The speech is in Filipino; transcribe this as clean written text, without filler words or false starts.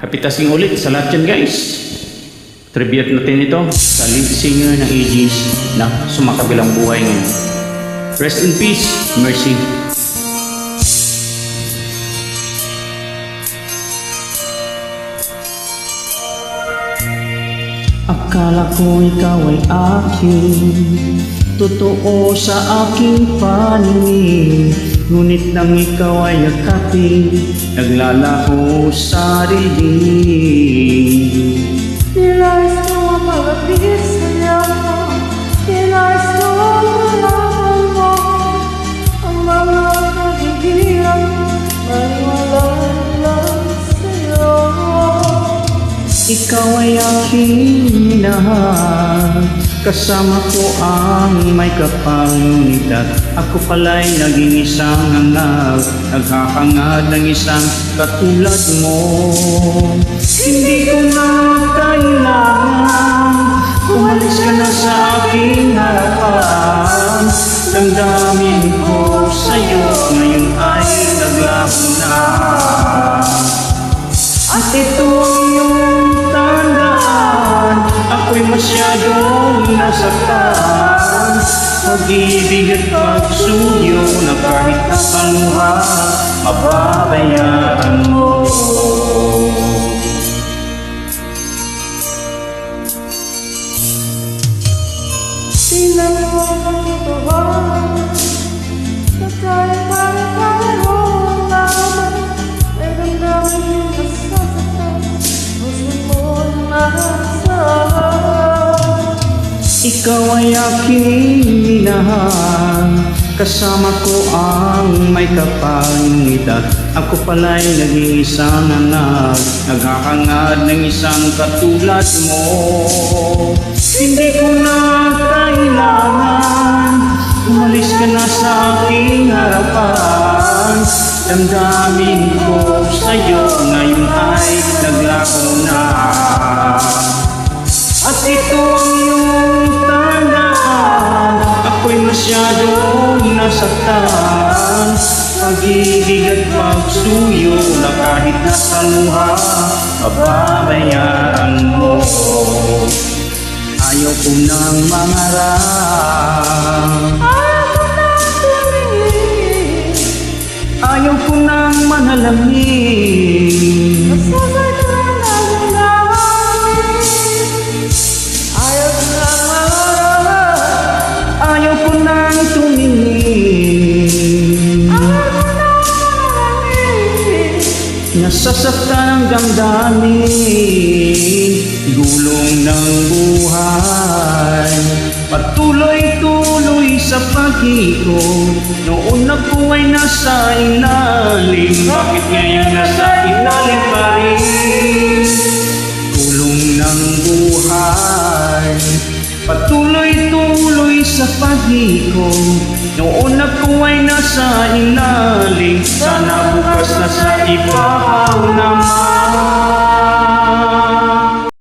Happy tasking ulit sa lahat yan, guys. Tribute natin ito sa lead singer ng Aegis na sumakabilang buhay ngayon. Rest in peace, Mercy. Akala ko ikaw ay akin, totoo sa aking paningin. Ngunit nang ikaw ay yakapin, naglalaho sa dilim. Nilais ko malapit sa'yo, nilais ko malaman mo ang mga kagigilan, maniwala lang sa'yo. Ikaw ay aking minahal, kasama ko ang may kapangunita. Ako pala'y naging isang hangad, naghahangad ng isang katulad mo. Hindi ko na kailangan, umalis ka na sa aking harapan. Damdamin ko sa'yo, ngayon ay naglaho na. At ito ang iyong tandaan, ako'y masyadong nasaktan. Pag-ibig at pagsuyo na kahit nakaluha, mababayaan mo. Tingnan mo ang totohanan, na kahit parang naman, may damdamin yung nasasaktan, gusto mo nasaan. Ikaw ay aking minahal, kasama ko ang may kapangitan. Ako pala'y naging isang anak, naghahangad ng isang katulad mo. Hindi ko na kailangan, umalis ka na sa aking harapan. Damdamin ko sa'yo, ngayon ay naglaho na. At ito ang iyong tandaan, ako'y masyadong nasaktan. Pag-ibig at pagsuyo na kahit nakaluha, pababayaan mo. Ayaw ko nang mangarap, ayaw ko nang manalangin. Ayaw ko nang tumingin, nasasaktan ang damdamin, gulong ng buhay. Patuloy-tuloy sa pag-ikot, noon ako ay nasa ilalim, bakit ngayon nasa ilalim pa rin? Gulong ng buhay, patuloy-tuloy sa pag-ikot, noon ako ay nasa ilalim, sana bukas na sa ibabaw naman.